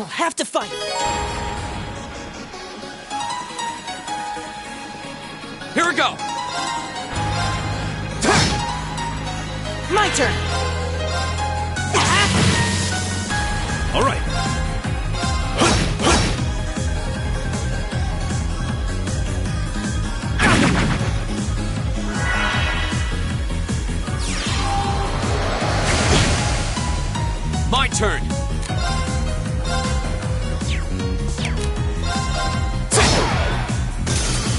I'll have to fight! Here we go! My turn! All right. My turn!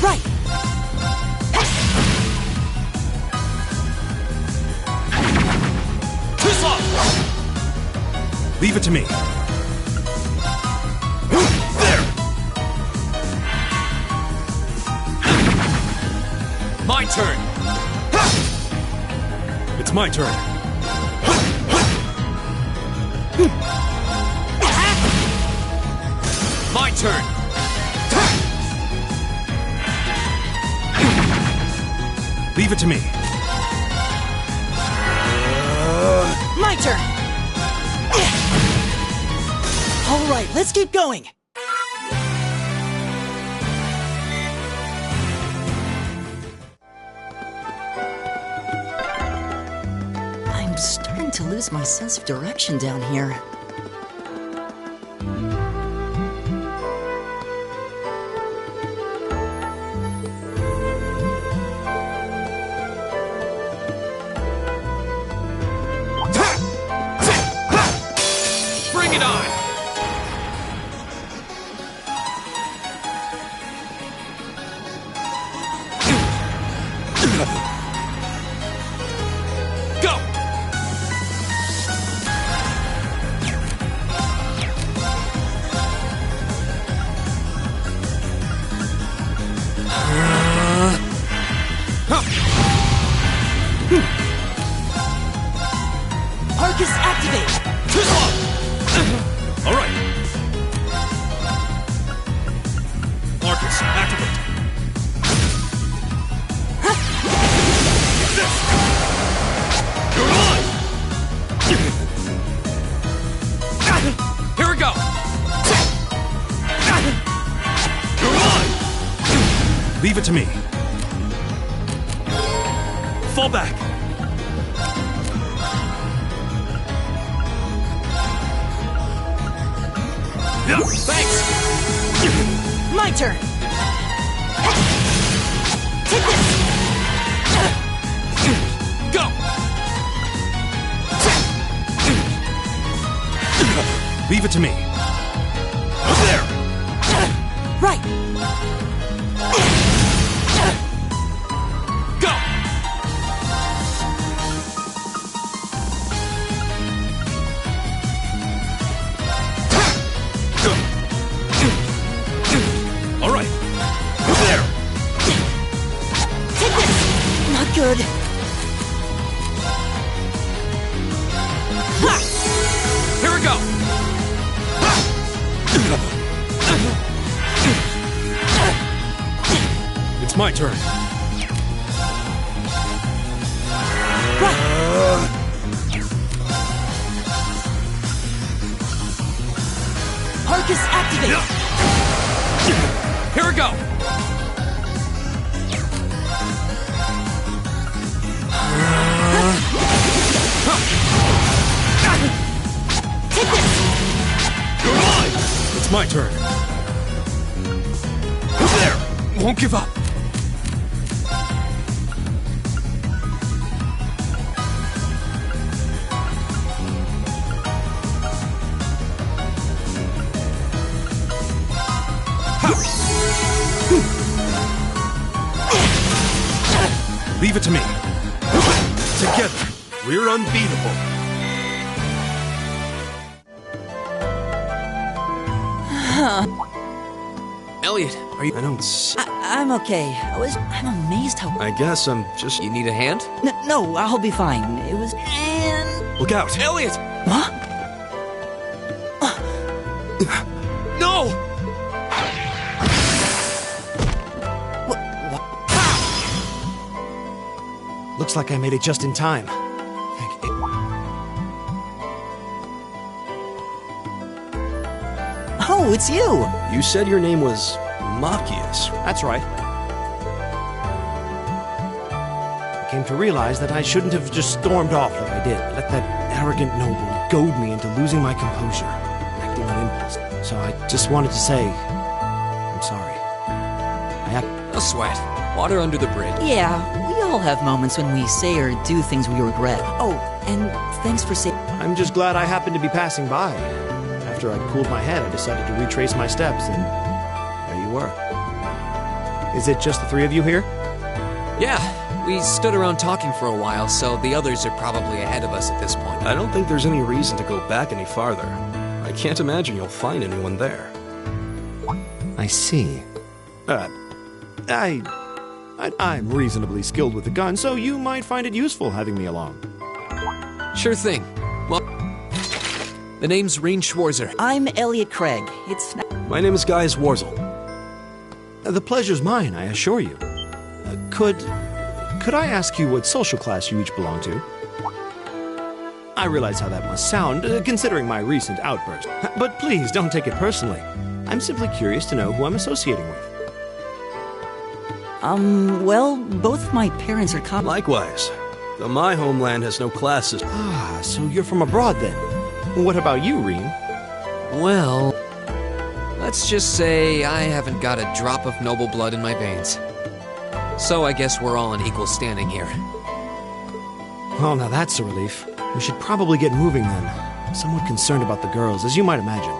Right! Too slow! Leave it to me. There! My turn! It's my turn. My turn! Leave it to me. My turn! Alright, let's keep going! I'm starting to lose my sense of direction down here. Bring it on! Go! Arcus activate! Too slow! All right. Marcus, activate. This. You're on. Here we go! You're on. Leave it to me. Fall back. Yeah. Thanks! My turn! Take this! Go! Leave it to me. There. Right! Go! All right. There. Take this! Not good. Ha! Here we go! It's my turn. Right! Arcus activate! Here we go! Take this! You're on. It's my turn. There. Won't give up! Leave it to me. Together, we're unbeatable. Elliot, are you... I don't see. I'm okay. I'm amazed how... I guess I'm just... You need a hand? No, I'll be fine. It was... And... Look out. Elliot! Huh? No! Looks like I made it just in time. Oh, it's you! You said your name was Machias. That's right. I came to realize that I shouldn't have just stormed off like I did. Let that arrogant noble goad me into losing my composure, acting on impulse. So I just wanted to say, I'm sorry. No sweat. Water under the bridge. Yeah, we all have moments when we say or do things we regret. Oh, and thanks for saying. I'm just glad I happened to be passing by. After I'd cooled my head, I decided to retrace my steps, and there you were. Is it just the three of you here? Yeah, we stood around talking for a while, so the others are probably ahead of us at this point. I don't think there's any reason to go back any farther. I can't imagine you'll find anyone there. I see. I'm reasonably skilled with the gun, so you might find it useful having me along. Sure thing. Well, the name's Rean Schwarzer. I'm Elliot Craig. It's My name is Gaius Warzel. The pleasure's mine, I assure you. Could I ask you what social class you each belong to? I realize how that must sound, considering my recent outburst. But please, don't take it personally. I'm simply curious to know who I'm associating with. well, both of my parents are Likewise. Though my homeland has no class system. Ah, so you're from abroad then. What about you, Rean? Well, let's just say I haven't got a drop of noble blood in my veins. So I guess we're all in equal standing here. Well, now that's a relief. We should probably get moving then. I'm somewhat concerned about the girls, as you might imagine.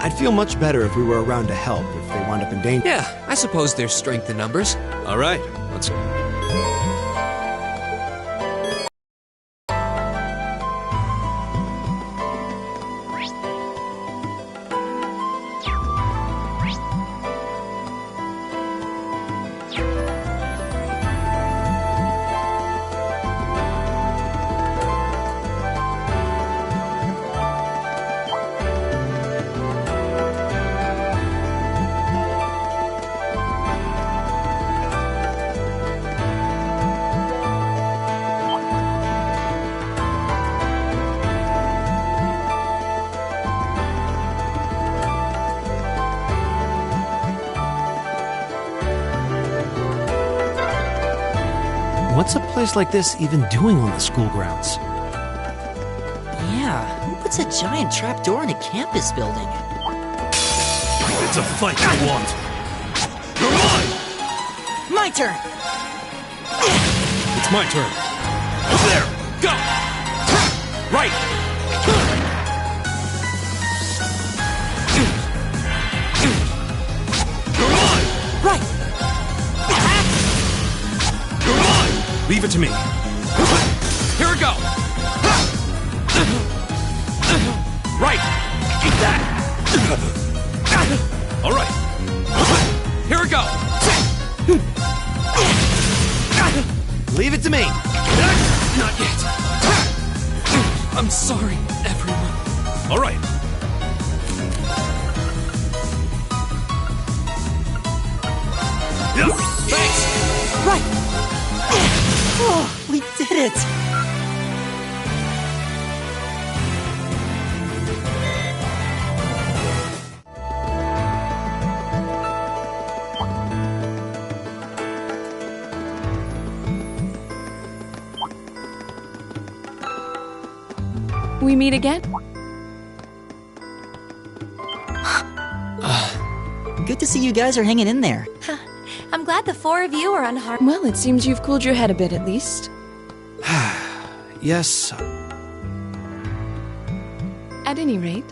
I'd feel much better if we were around to help if they wound up in danger. Yeah, I suppose there's strength in numbers. All right, let's go. What's a place like this even doing on the school grounds? Yeah, who puts a giant trapdoor in a campus building? It's a fight you want. You're mine! My turn! It's my turn. Over there! Go! Right! You're mine! Right! You're mine! Leave it to me. Here we go! Right! Eat that! All right. Here we go! Leave it to me! Not yet. I'm sorry, everyone. All right. Thanks! Right! Oh, we did it! We meet again? Good to see you guys are hanging in there. I'm glad the four of you are unharmed. Well, it seems you've cooled your head a bit at least. Yes. At any rate.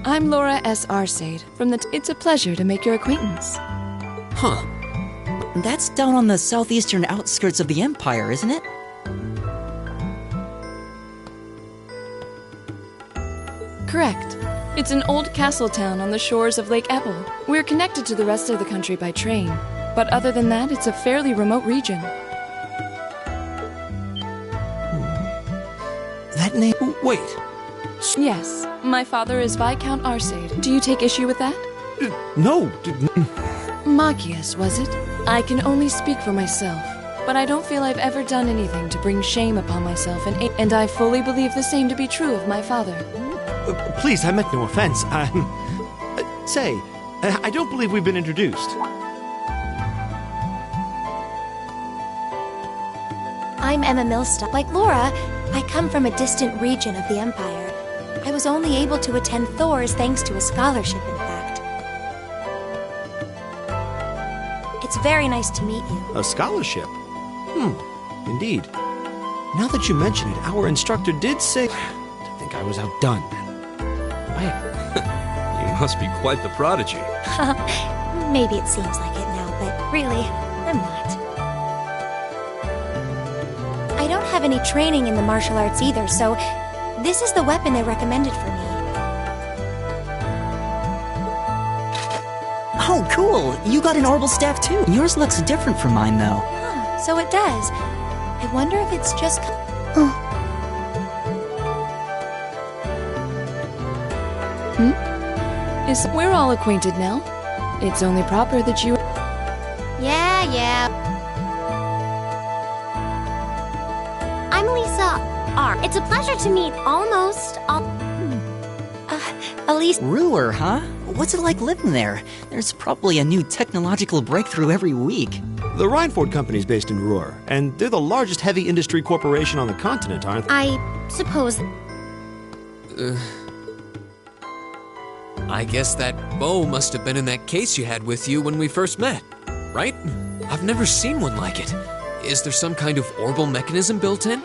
I'm Laura S. Arcade from the... It's a pleasure to make your acquaintance. Huh. That's down on the southeastern outskirts of the Empire, isn't it? Correct. It's an old castle town on the shores of Lake Ebble. We're connected to the rest of the country by train, but other than that, it's a fairly remote region. That name... Wait. Yes, my father is Viscount Arcade. Do you take issue with that? No. Machias, was it? I can only speak for myself. but I don't feel I've ever done anything to bring shame upon myself, and I fully believe the same to be true of my father. Please, I meant no offense. Say, I don't believe we've been introduced. I'm Emma Milstock. Like Laura, I come from a distant region of the Empire. I was only able to attend Thor's thanks to a scholarship, in fact. It's very nice to meet you. A scholarship? Indeed. Now that you mention it, our instructor did say to think I was outdone. You must be quite the prodigy. Maybe it seems like it now, but really, I'm not. I don't have any training in the martial arts either, so this is the weapon they recommended for me. Oh, cool! You got an orbital staff too. Yours looks different from mine, though. Huh, so it does. I wonder if it's just... We're all acquainted now. It's only proper that you... Yeah. I'm Lisa R. It's a pleasure to meet almost all... Elise... Ruhr, huh? What's it like living there? There's probably a new technological breakthrough every week. The Reinford Company's based in Ruhr, and they're the largest heavy industry corporation on the continent, aren't they? I suppose... I guess that bow must have been in that case you had with you when we first met, right? I've never seen one like it. Is there some kind of orbital mechanism built in?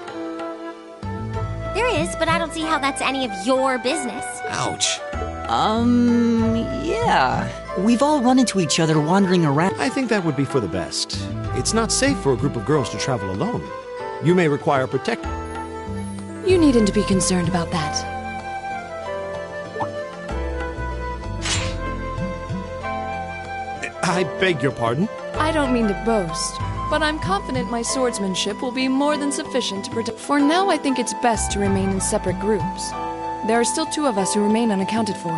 There is, but I don't see how that's any of your business. Ouch. Yeah. We've all run into each other wandering around. I think that would be for the best. It's not safe for a group of girls to travel alone. You may require protection. You needn't to be concerned about that. I beg your pardon? I don't mean to boast, but I'm confident my swordsmanship will be more than sufficient to protect. For now, I think it's best to remain in separate groups. There are still 2 of us who remain unaccounted for.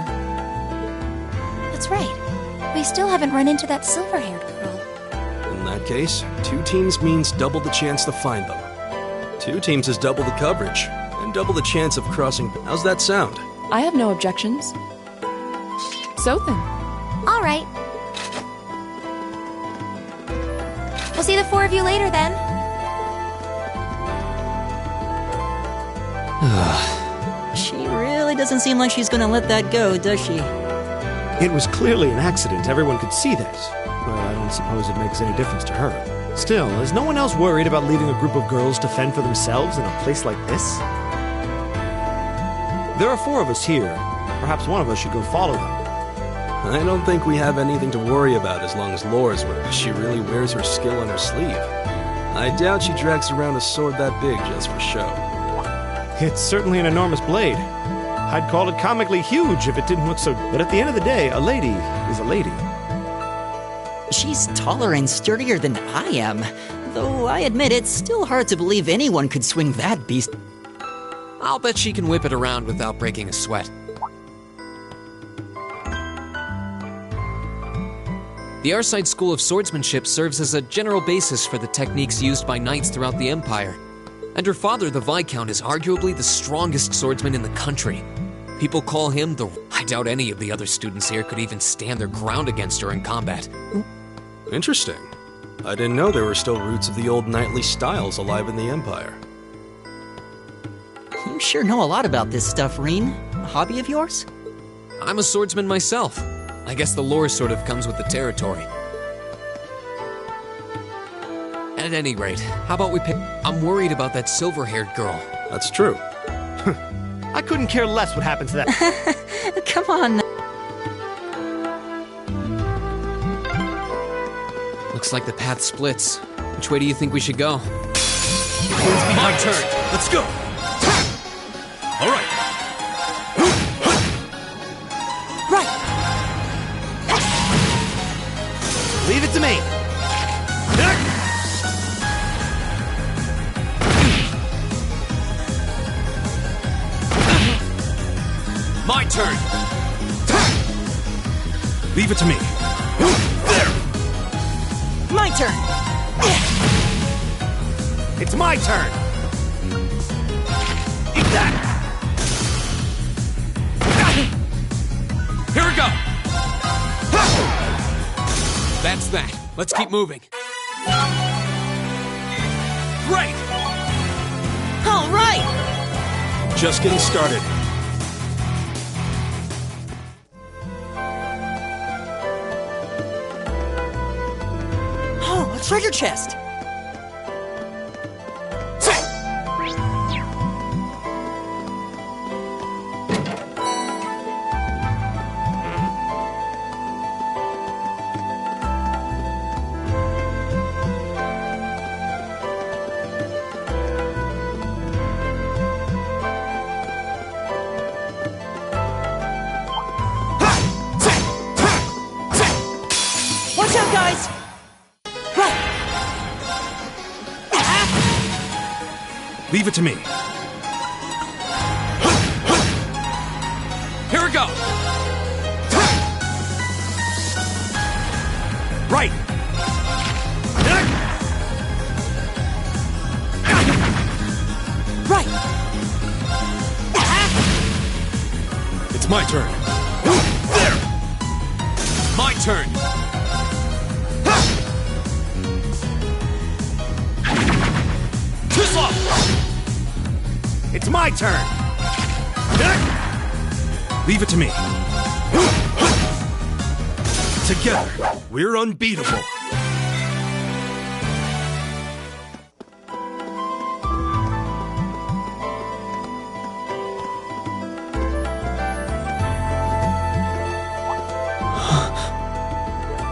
That's right. We still haven't run into that silver-haired girl. In that case, 2 teams means double the chance to find them. 2 teams is double the coverage, and double the chance of crossing. How's that sound? I have no objections. So then. All right. We'll see the 4 of you later, then. She really doesn't seem like she's gonna let that go, does she? It was clearly an accident. Everyone could see that. Well, I don't suppose it makes any difference to her. Still, is no one else worried about leaving a group of girls to fend for themselves in a place like this? There are 4 of us here. Perhaps one of us should go follow them. I don't think we have anything to worry about as long as Laura's with us. She really wears her skill on her sleeve. I doubt she drags around a sword that big just for show. It's certainly an enormous blade. I'd call it comically huge if it didn't look so... But at the end of the day, a lady is a lady. She's taller and sturdier than I am. Though I admit it's still hard to believe anyone could swing that beast. I'll bet she can whip it around without breaking a sweat. The Arside School of Swordsmanship serves as a general basis for the techniques used by knights throughout the Empire. And her father, the Viscount, is arguably the strongest swordsman in the country. People call him the... I doubt any of the other students here could even stand their ground against her in combat. Interesting. I didn't know there were still roots of the old knightly styles alive in the Empire. You sure know a lot about this stuff, Reen. A hobby of yours? I'm a swordsman myself. I guess the lore sort of comes with the territory. At any rate, how about we pick... I'm worried about that silver-haired girl. That's true. I couldn't care less what happens to that. Come on. Looks like the path splits. Which way do you think we should go? My turn. Let's go. All right. Leave it to me. My turn. Leave it to me. There. My turn. It's my turn! Eat that! Here we go! That's that. Let's keep moving. Great! All right! Just getting started. Oh, a treasure chest! Watch out, guys! Right! Leave it to me. Here we go! Right! Right! It's my turn. My turn! Too slow! It's my turn. Leave it to me. Together, we're unbeatable.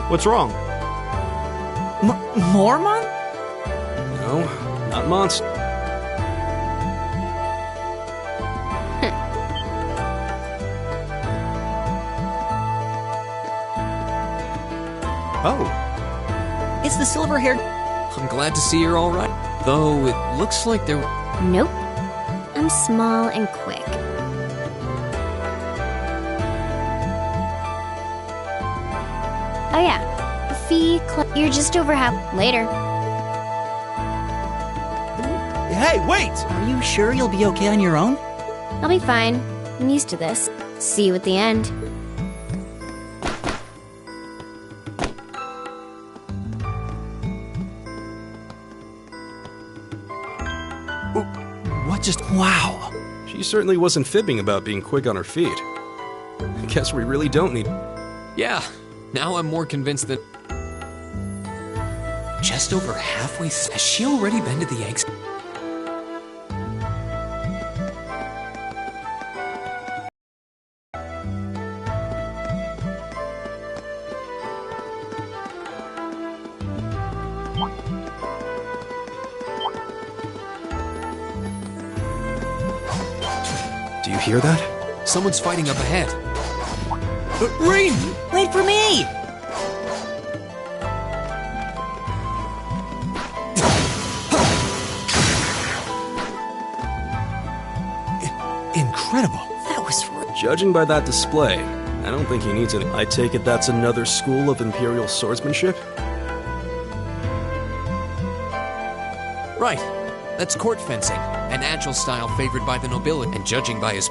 What's wrong? Mormon? No, not monster. Oh, It's the silver-haired... I'm glad to see you're all right. Though it looks like there... Nope. I'm small and quick. Oh yeah. You're just over half. Later. hey, wait! Are you sure you'll be okay on your own? I'll be fine. I'm used to this. See you at the end. What just... Wow. She certainly wasn't fibbing about being quick on her feet. Guess we really don't need... Yeah, now I'm more convinced that... Just over halfway... Has she already been to the eggs? Do you hear that? Someone's fighting up ahead. Rean! Wait for me! Incredible. That was... Judging by that display, I don't think he needs any. I take it that's another school of Imperial swordsmanship? Right. That's court fencing, an agile style favored by the nobility, and judging by his...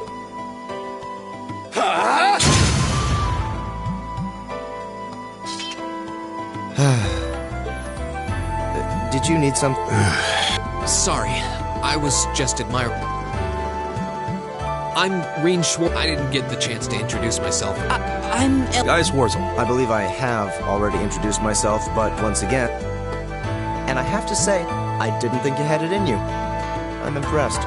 Did you need some? Sorry, I was just admiring... I'm Rean Schwartz. I didn't get the chance to introduce myself. I'm... Gaius Warzel. I believe I have already introduced myself, but once again, and I have to say, I didn't think you had it in you. I'm impressed.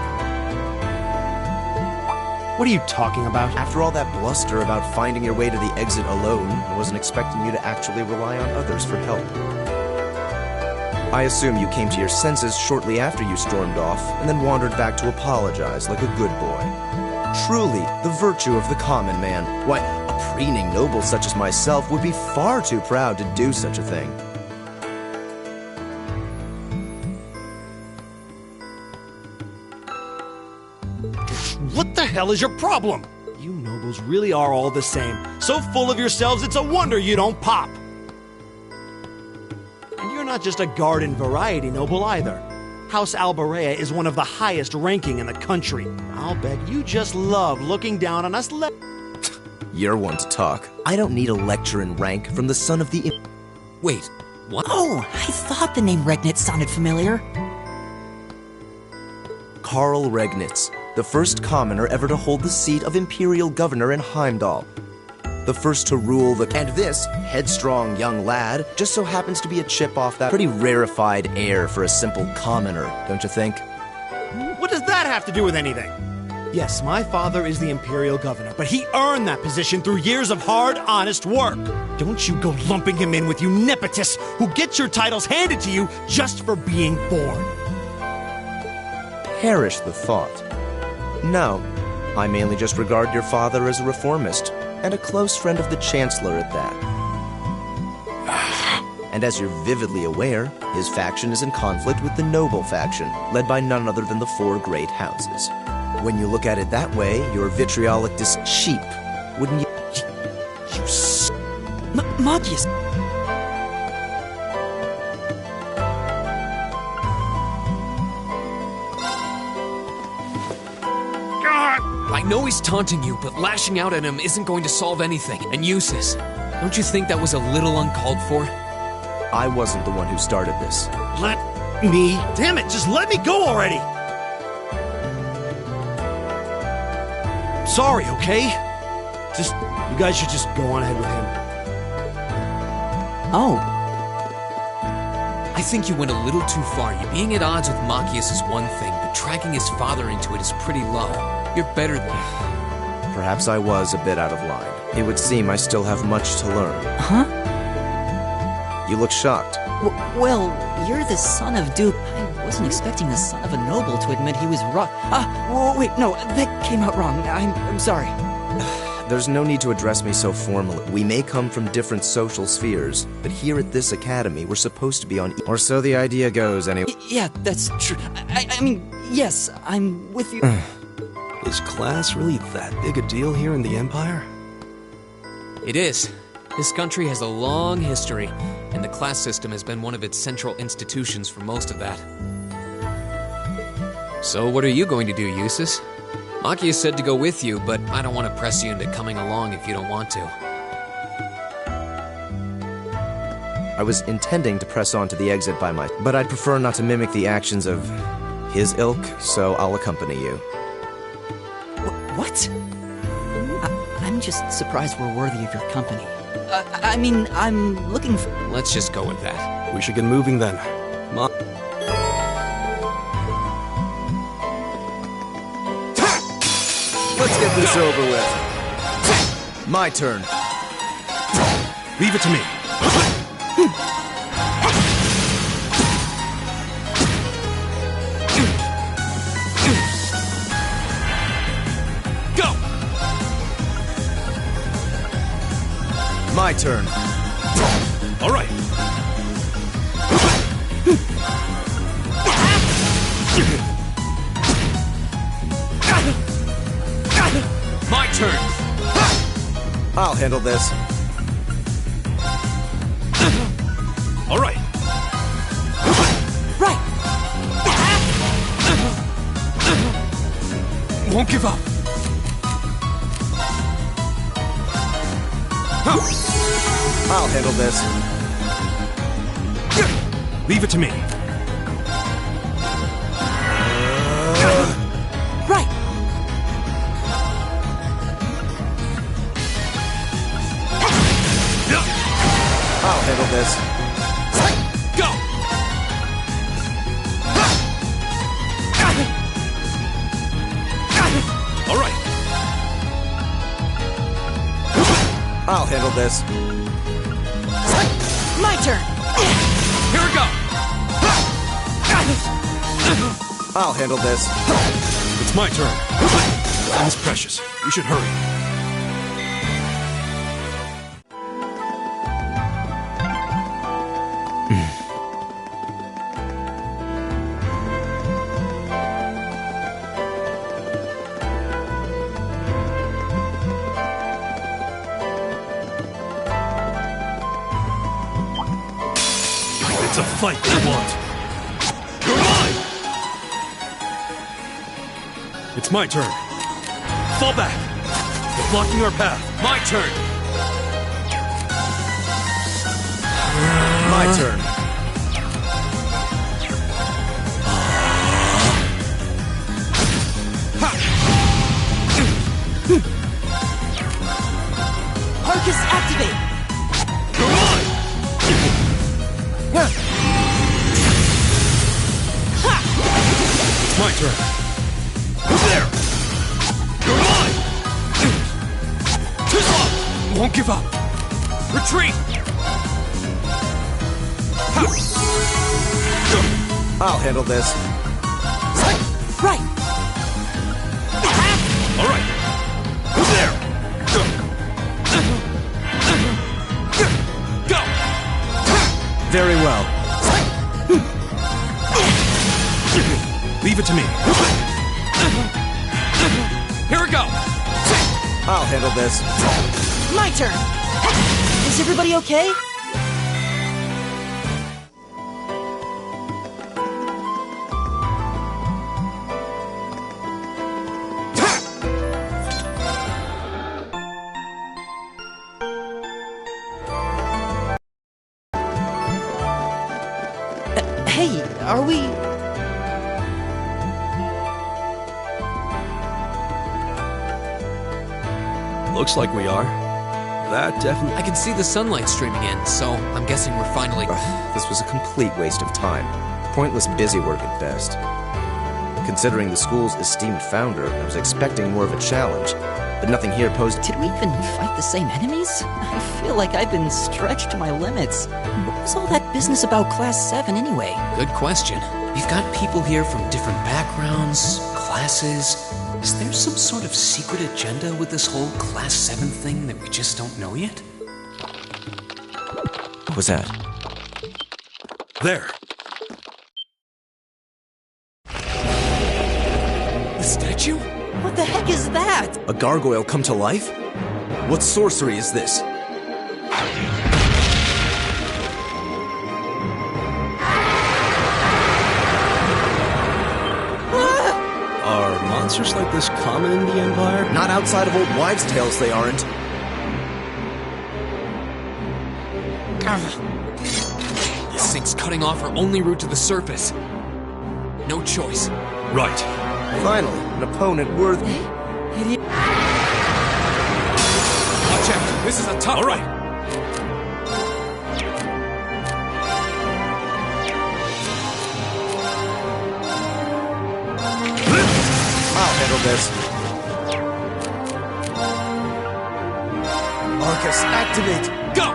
What are you talking about? After all that bluster about finding your way to the exit alone, I wasn't expecting you to actually rely on others for help. I assume you came to your senses shortly after you stormed off, and then wandered back to apologize like a good boy. Truly, the virtue of the common man. Why, a preening noble such as myself would be far too proud to do such a thing. What the hell is your problem? You nobles really are all the same. So full of yourselves, it's a wonder you don't pop. And you're not just a garden variety noble either. House Alborea is one of the highest ranking in the country. I'll bet you just love looking down on us You're one to talk. I don't need a lecture in rank from the son of the... Wait, what? Oh, I thought the name Regnitz sounded familiar. Karl Regnitz, the first commoner ever to hold the seat of Imperial Governor in Heimdall. The first to rule the... And this headstrong young lad just so happens to be a chip off that pretty rarefied air for a simple commoner, don't you think? What does that have to do with anything? Yes, my father is the Imperial Governor, but he earned that position through years of hard, honest work. Don't you go lumping him in with you nepotists who get your titles handed to you just for being born. Perish the thought. No, I mainly just regard your father as a reformist, and a close friend of the Chancellor at that. And as you're vividly aware, his faction is in conflict with the Noble faction, led by none other than the four great houses. When you look at it that way, your vitriolic cheap, wouldn't you? Magius! I know he's taunting you, but lashing out at him isn't going to solve anything. And Eustace, don't you think that was a little uncalled for? I wasn't the one who started this. Let me... Damn it, just let me go already! Sorry, okay? You guys should just go on ahead with him. Oh. I think you went a little too far. You being at odds with Machias is one thing, but dragging his father into it is pretty low. You're better than... Perhaps I was a bit out of line. It would seem I still have much to learn. Huh? You look shocked. Well, you're the son of Duke. I wasn't expecting the son of a noble to admit he was wrong. Wait, no, that came out wrong. I'm sorry. There's no need to address me so formally. We may come from different social spheres, but here at this academy, we're supposed to be on... Or so the idea goes, anyway. Yeah, that's true. I mean, yes, I'm with you. Is class really that big a deal here in the Empire? It is. This country has a long history, and the class system has been one of its central institutions for most of that. So what are you going to do, Eustace? Machias said to go with you, but I don't want to press you into coming along if you don't want to. I was intending to press on to the exit by but I'd prefer not to mimic the actions of his ilk, so I'll accompany you. What? I'm just surprised we're worthy of your company. I mean, I'm looking for... Let's just go with that. We should get moving then. Come on. Let's get this over with. My turn. Leave it to me. Go! My turn. All right. My turn! I'll handle this. All right. Right! Won't give up. I'll handle this. Leave it to me. Right! I'll handle this. Go! All right. I'll handle this. My turn! Here we go! I'll handle this. It's my turn. Time is precious. We should hurry. It's a fight they want. You're mine! It's my turn. Fall back! They're blocking our path. My turn! My turn. Arcus, activate! Come on! It's my turn. There! Come on! Won't give up! Retreat! I'll handle this. Right! All right! There! Go! Very well. Leave it to me. Here we go! I'll handle this. My turn! Is everybody okay? Hey, are we... Looks like we are. That definitely... I can see the sunlight streaming in, so I'm guessing we're finally... This was a complete waste of time. Pointless busy work at best. Considering the school's esteemed founder, I was expecting more of a challenge, but nothing here posed... Did we even fight the same enemies? I feel like I've been stretched to my limits. What was all that business about Class 7 anyway? Good question. We've got people here from different backgrounds, classes. Is there some sort of secret agenda with this whole Class 7 thing that we just don't know yet? What was that? There! The statue? What the heck is that? A gargoyle come to life? What sorcery is this? Are monsters like this common in the Empire? Not outside of old wives' tales, they aren't. This thing's cutting off our only route to the surface. No choice. Right. Finally, an opponent worthy. Watch out! This is a tough All right. I'll handle this. Arcus, activate! Go!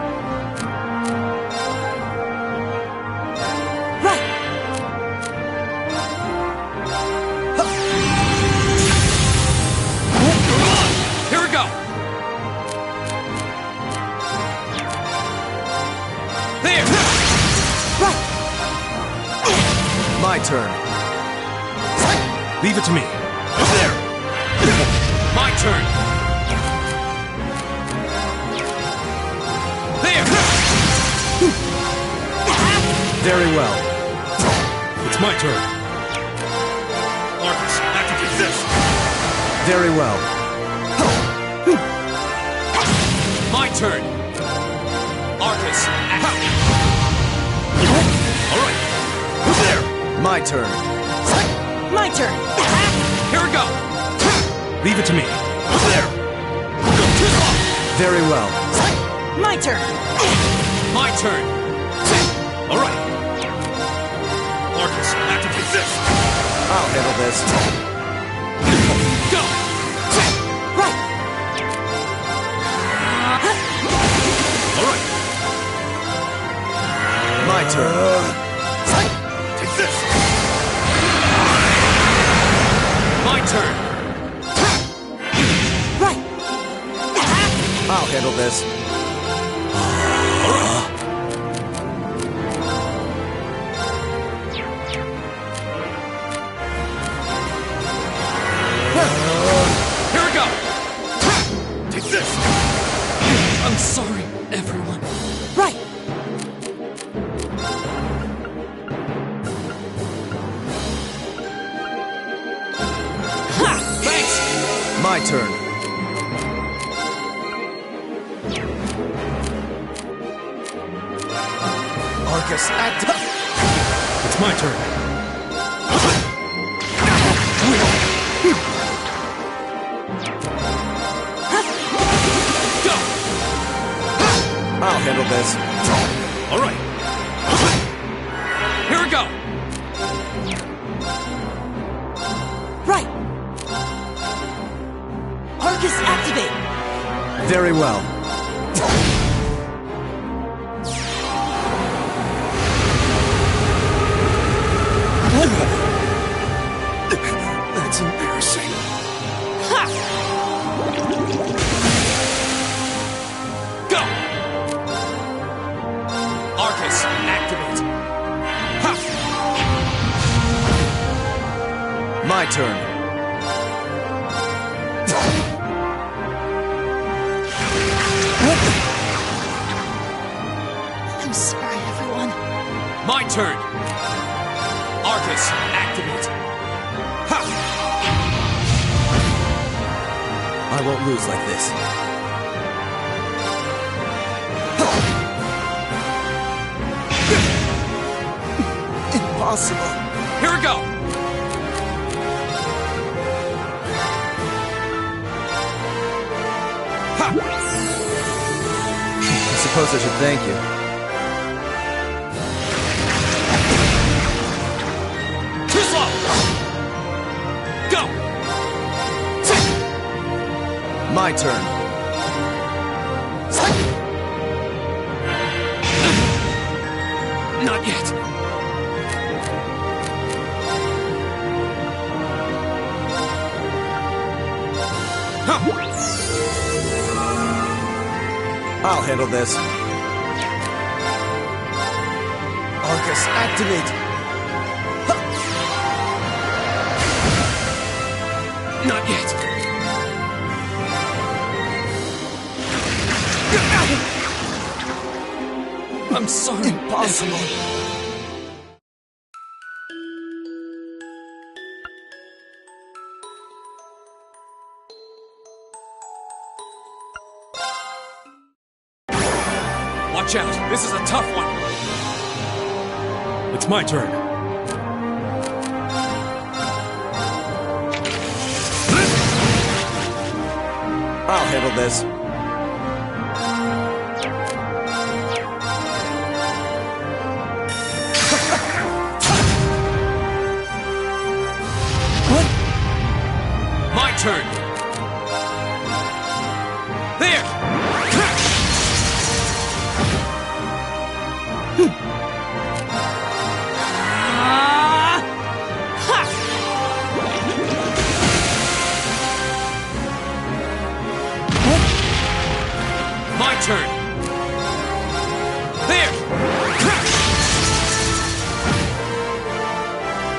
Right! Here we go! There! Right! My turn. Leave it to me. There! My turn! There! Very well. It's my turn. Arcus, activate this! Very well. My turn! Arcus, All right. There! My turn. My turn! here we go! Leave it to me. There! Very well. My turn! My turn! All right. Arcus, activate this! I'll handle this. Go! Right! All right. My turn. Take this! My turn! Right! I'll handle this. Here we go! Take this! I'm sorry, everyone. Right! Ha! My turn. Arcus, activate. It's my turn. Go! I'll handle this. All right. Here we go! Right! Arcus, activate! Very well. That's embarrassing. Go! Arcus, activate! Ha! My turn. I'm sorry, everyone. My turn! Arcus, activate! Ha! I won't lose like this. Impossible. Here we go! Ha! I suppose I should thank you. Too slow! Go! My turn. Not yet. I'll handle this. Arcus, activate. Not yet. I'm sorry. Impossible. Watch out. This is a tough one. It's my turn. I'll handle this. My turn. There. My turn. There.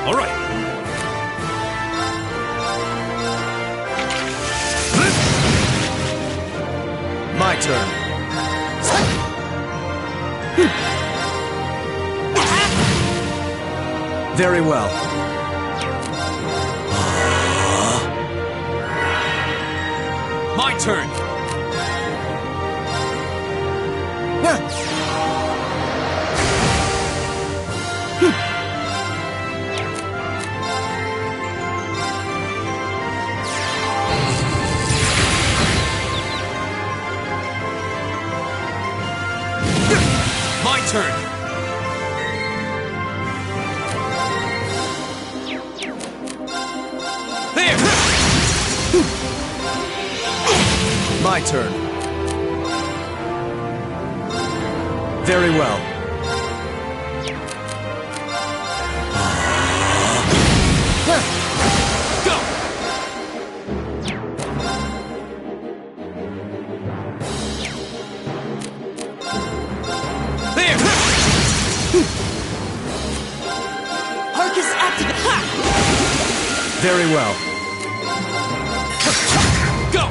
All right. My turn. Very well. My turn. My turn. There. My turn. Very well. Go. There. Arcus, activate! Very well. Go.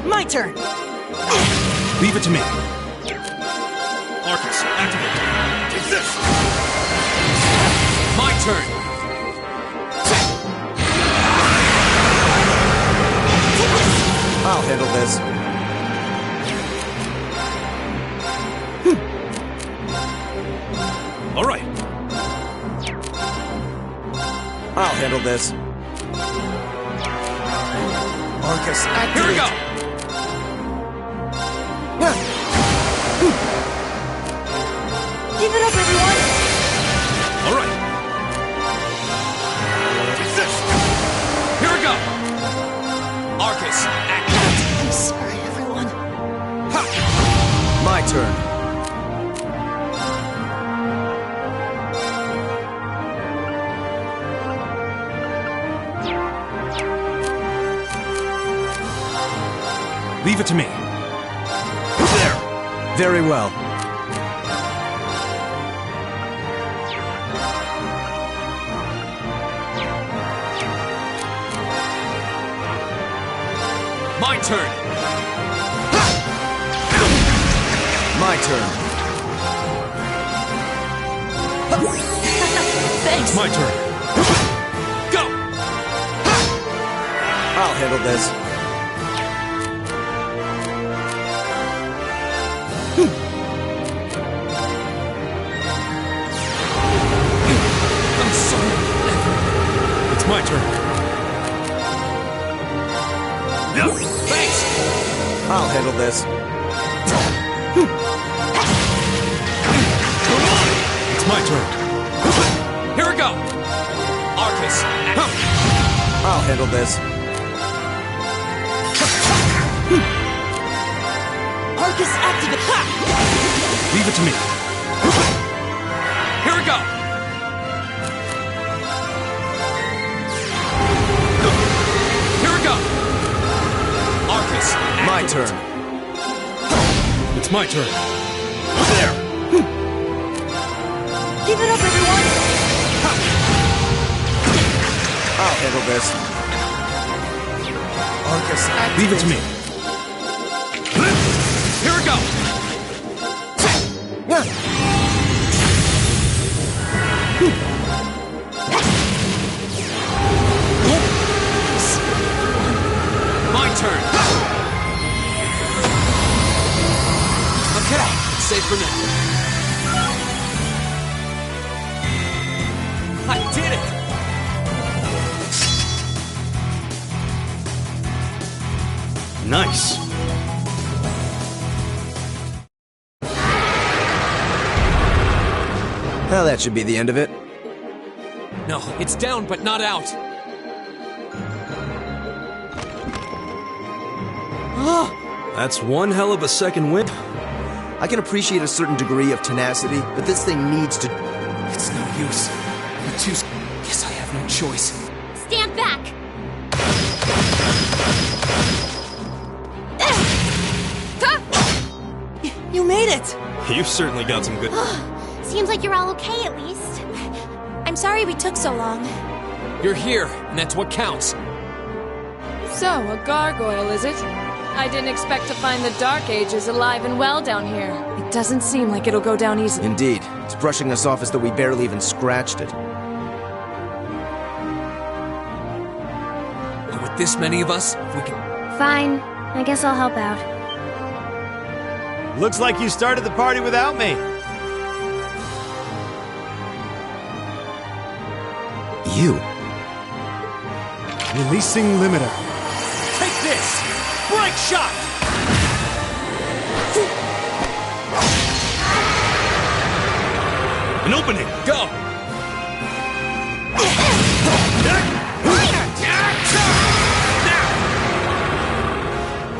My turn! Leave it to me. Arcus, activate. Take this. My turn. I'll handle this. Arcus, activate! Here we go! Give it up, everyone! All right. Take this! Here we go! Arcus, activate! I'm sorry, everyone. Ha! My turn. Leave it to me. There. Very well. My turn! My turn. Thanks. My turn. Go! I'll handle this. I'm sorry. It's my turn. Thanks! I'll handle this. It's my turn. Here we go! Arcus, I'll handle this. Arcus, activate! Leave it to me. here we go! Here we go! Arcus, My activate. turn. It's my turn. There! Give it up, everyone! I'll handle this. Arcus, activate. Leave it to me. Here we go! My turn! Okay, safe for now. I did it! Nice. Well, that should be the end of it. No, it's down but not out. That's one hell of a second whip. I can appreciate a certain degree of tenacity, but this thing needs to... It's no use. You're too... Guess I have no choice. Stand back! You made it! You've certainly got some good... Seems like you're all okay at least. I'm sorry we took so long. You're here, and that's what counts. So, a gargoyle, is it? I didn't expect to find the Dark Ages alive and well down here. It doesn't seem like it'll go down easy. Indeed. It's brushing us off as though we barely even scratched it. And with this many of us, if we can... Fine. I guess I'll help out. Looks like you started the party without me. You. Releasing limiter. Take this! Break shot! An opening. Go!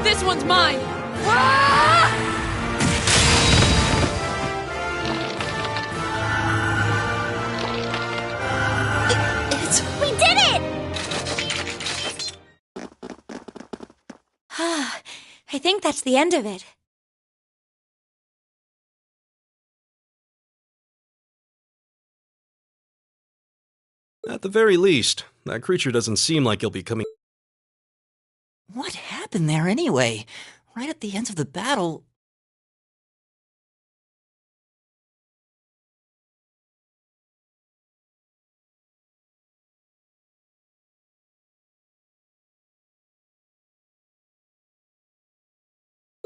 This one's mine! We did it! I think that's the end of it. At the very least, that creature doesn't seem like he'll be coming... What happened there anyway? Right at the end of the battle...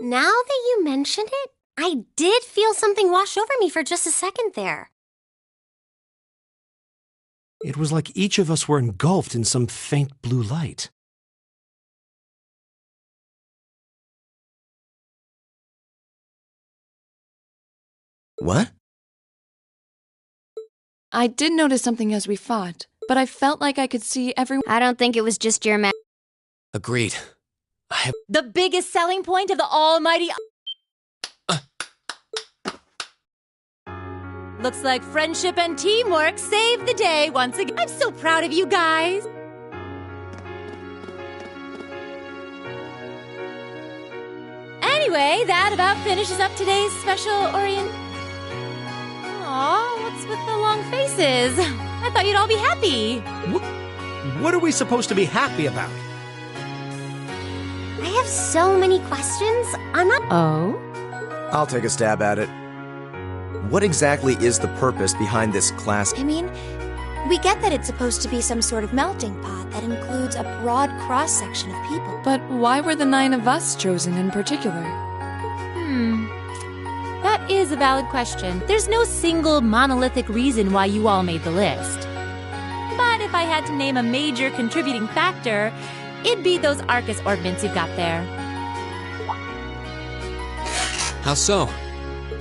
Now that you mention it, I did feel something wash over me for just a second there. It was like each of us were engulfed in some faint blue light. What? I did notice something as we fought, but I felt like I could see everyone. I don't think it was just your Agreed. The biggest selling point of the almighty... Looks like friendship and teamwork saved the day once again. I'm so proud of you guys. Anyway, that about finishes up today's special Aw, what's with the long faces? I thought you'd all be happy. What are we supposed to be happy about? I have so many questions. I'm not. Oh? I'll take a stab at it. What exactly is the purpose behind this class? I mean, we get that it's supposed to be some sort of melting pot that includes a broad cross-section of people. But why were the 9 of us chosen in particular? That is a valid question. There's no single monolithic reason why you all made the list. But if I had to name a major contributing factor, it'd be those Arcus orbments you've got there. How so?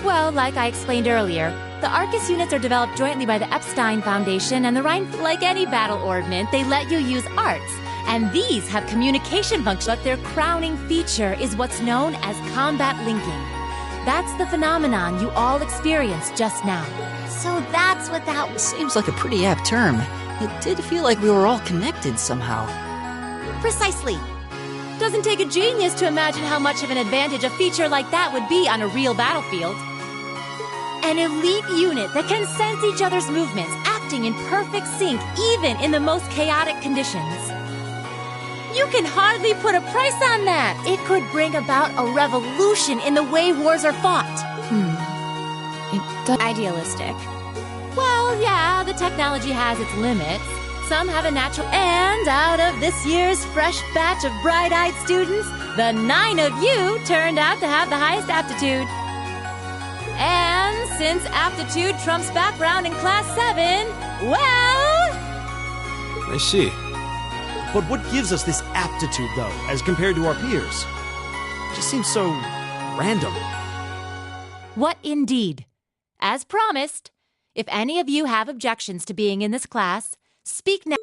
Well, like I explained earlier, the Arcus units are developed jointly by the Epstein Foundation and the Rhine. Like any battle orbment, they let you use arts, and these have communication functions. But their crowning feature is what's known as combat linking. That's the phenomenon you all experienced just now. So that's what that was. Seems like a pretty apt term. It did feel like we were all connected somehow. Precisely. Doesn't take a genius to imagine how much of an advantage a feature like that would be on a real battlefield. An elite unit that can sense each other's movements, acting in perfect sync even in the most chaotic conditions. You can hardly put a price on that. It could bring about a revolution in the way wars are fought. Idealistic. Well, yeah, the technology has its limits. Some have a natural... And out of this year's fresh batch of bright-eyed students, the 9 of you turned out to have the highest aptitude. And since aptitude trumps background in Class 7, well... I see. But what gives us this aptitude, though, as compared to our peers? It just seems so random. What indeed? As promised, if any of you have objections to being in this class, speak now.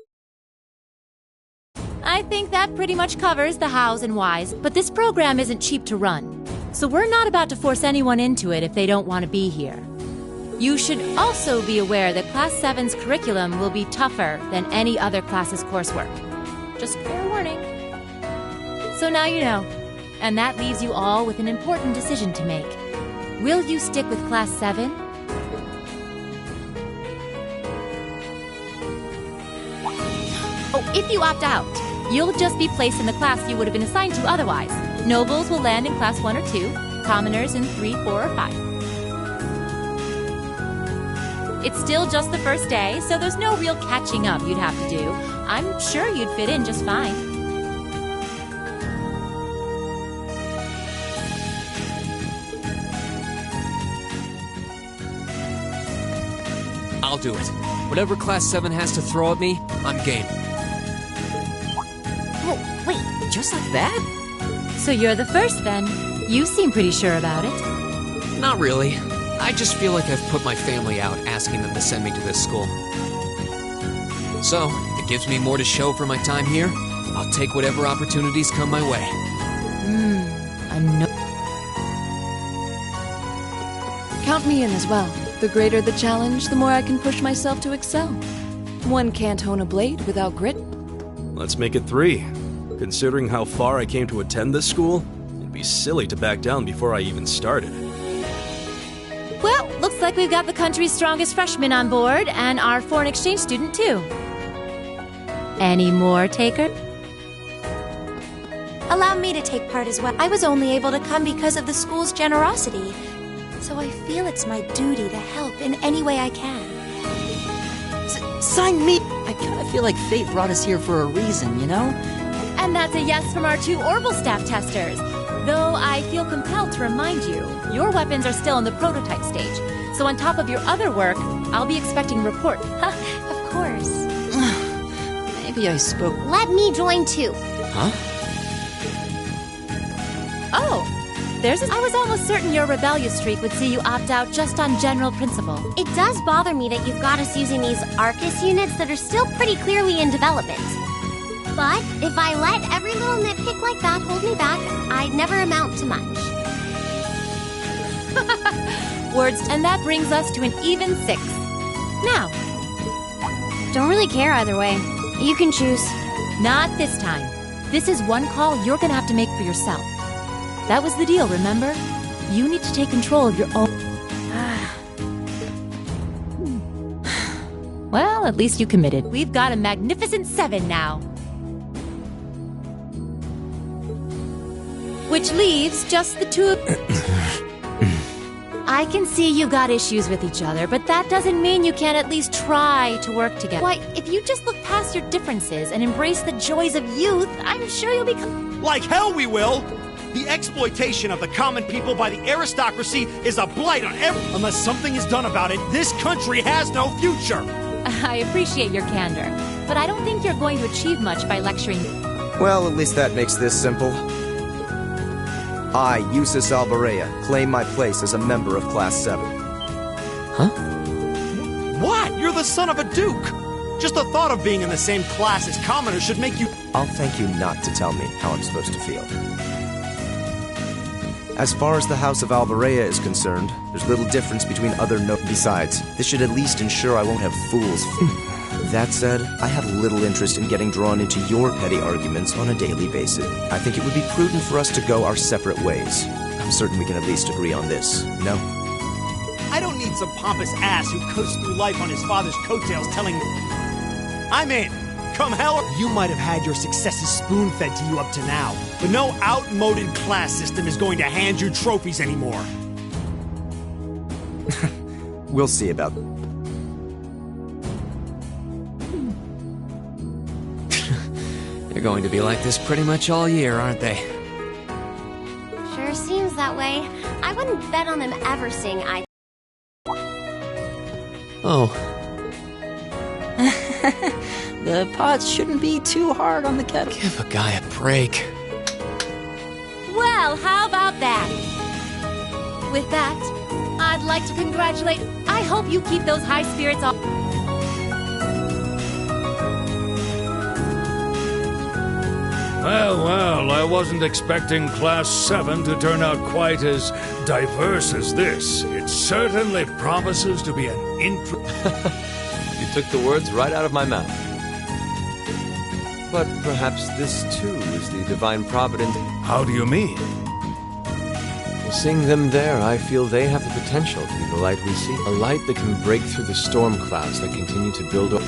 I think that pretty much covers the hows and whys, but this program isn't cheap to run, so we're not about to force anyone into it if they don't want to be here. You should also be aware that Class 7's curriculum will be tougher than any other class's coursework. Just fair warning. So now you know, and that leaves you all with an important decision to make. Will you stick with Class 7? Oh, if you opt out, you'll just be placed in the class you would have been assigned to otherwise. Nobles will land in Class 1 or 2, commoners in 3, 4, or 5. It's still just the first day, so there's no real catching up you'd have to do. I'm sure you'd fit in just fine. I'll do it. Whatever Class 7 has to throw at me, I'm game. Oh, wait, just like that? So you're the first then. You seem pretty sure about it. Not really. I just feel like I've put my family out asking them to send me to this school. So, if it gives me more to show for my time here, I'll take whatever opportunities come my way. Count me in as well. The greater the challenge, the more I can push myself to excel. One can't hone a blade without grit. Let's make it 3. Considering how far I came to attend this school, it'd be silly to back down before I even started. Well, looks like we've got the country's strongest freshman on board, and our foreign exchange student, too. Any more, Taker? Allow me to take part as well. I was only able to come because of the school's generosity, so I feel it's my duty to help in any way I can. Sign me! I kind of feel like fate brought us here for a reason, you know? And that's a yes from our 2 Orbital staff testers. Though I feel compelled to remind you, your weapons are still in the prototype stage. So on top of your other work, I'll be expecting report. Of course. maybe I spoke... Let me join too. Huh? Oh, I was almost certain your rebellious streak would see you opt out just on general principle. It does bother me that you've got us using these Arcus units that are still pretty clearly in development. But if I let every little nitpick like that hold me back, I'd never amount to much. Words, and that brings us to an even 6. Now, Don't really care either way. You can choose. not this time. This is one call you're gonna have to make for yourself. That was the deal, remember? You need to take control of your own... Well, at least you committed. We've got a magnificent 7 now. Which leaves just the two of... I can see you got issues with each other, but that doesn't mean you can't at least try to work together. Why, if you just look past your differences and embrace the joys of youth, I'm sure you'll become... Like hell we will! The exploitation of the common people by the aristocracy is a blight on Unless something is done about it, this country has no future! I appreciate your candor, but I don't think you're going to achieve much by lecturing... Well, at least that makes this simple. I, Eustace Alvarea, claim my place as a member of Class 7. Huh? What? You're the son of a duke! Just the thought of being in the same class as commoners should make you... I'll thank you not to tell me how I'm supposed to feel. As far as the House of Alvarea is concerned, there's little difference between other Besides, this should at least ensure I won't have fools. That said, I have little interest in getting drawn into your petty arguments on a daily basis. I think it would be prudent for us to go our separate ways. I'm certain we can at least agree on this, no? I don't need some pompous ass who coasts through life on his father's coattails telling me... I'm in! Come hell or... You might have had your successes spoon-fed to you up to now, but no outmoded class system is going to hand you trophies anymore. We'll see about that. They're going to be like this pretty much all year, aren't they? Sure seems that way. I wouldn't bet on them ever seeing eye. Oh. The pots shouldn't be too hard on the kettle. Give a guy a break. Well, how about that? With that, I'd like to congratulate... I hope you keep those high spirits up. Well, I wasn't expecting Class 7 to turn out quite as diverse as this. It certainly promises to be an You took the words right out of my mouth. But perhaps this, too, is the divine providence... How do you mean? Well, seeing them there, I feel they have the potential to be the light we see. A light that can break through the storm clouds that continue to build up...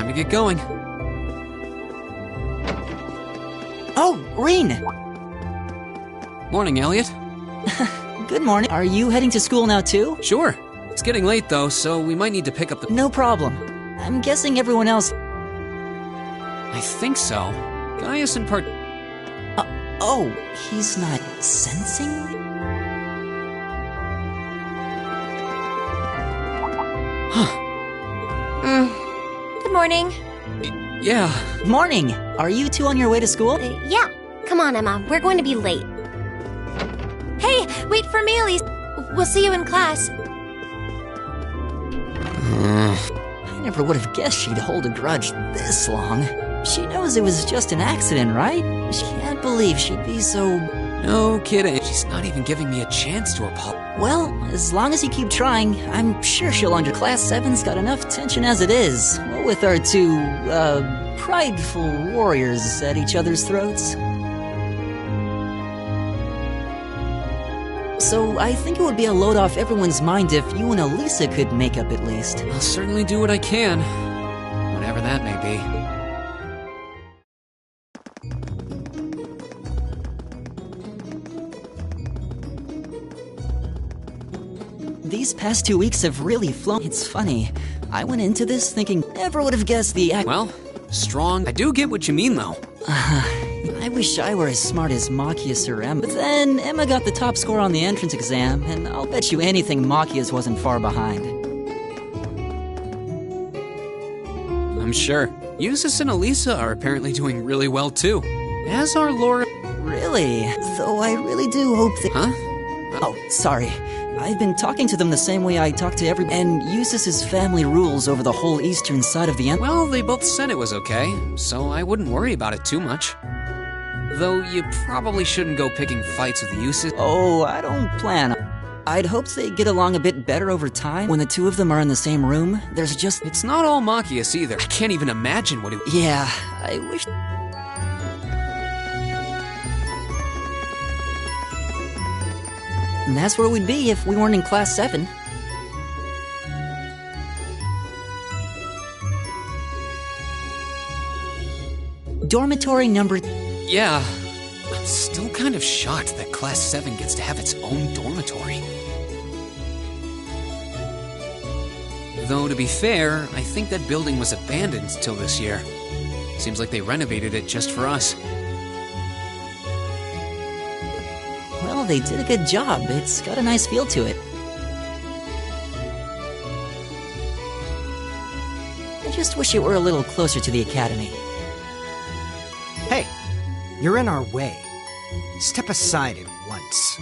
time to get going. Oh, Reen! Morning, Elliot. Good morning. Are you heading to school now, too? Sure. It's getting late, though, so we might need to pick up the... No problem. I'm guessing everyone else... I think so. Gaius and Part... Oh, he's not sensing? Good morning. Yeah. Morning! Are you two on your way to school? Yeah. Come on, Emma. We're going to be late. Hey, wait for me, Elise. We'll see you in class. I never would have guessed she'd hold a grudge this long. She knows it was just an accident, right? She can't believe she'd be so... No kidding. She's not even giving me a chance to apologize. Well, as long as you keep trying, I'm sure she'll under Class 7's got enough tension as it is, with our two, prideful warriors at each other's throats. So I think it would be a load off everyone's mind if you and Elisa could make up at least. I'll certainly do what I can, whatever that may be. These past 2 weeks have really flown. It's funny. I went into this thinking never would have guessed the Well, strong. I do get what you mean, though. I wish I were as smart as Machias or Emma. But then Emma got the top score on the entrance exam, and I'll bet you anything Machias wasn't far behind. I'm sure. Eustace and Elisa are apparently doing really well, too. As are Laura... Really? Though I really do hope that... Huh? Oh, sorry. I've been talking to them the same way I talk to and Eustace's family rules over the whole eastern side of the empire. Well, they both said it was okay, so I wouldn't worry about it too much. Though you probably shouldn't go picking fights with Eustace. Oh, I don't plan. I'd hoped they get along a bit better over time. When the two of them are in the same room, there's just... It's not all Machias either. I can't even imagine what it... Yeah, I wish... And that's where we'd be if we weren't in Class 7. Dormitory number... Yeah, I'm still kind of shocked that Class 7 gets to have its own dormitory. Though, to be fair, I think that building was abandoned till this year. Seems like they renovated it just for us. Well, they did a good job. It's got a nice feel to it. I just wish it were a little closer to the academy. Hey, you're in our way. Step aside at once.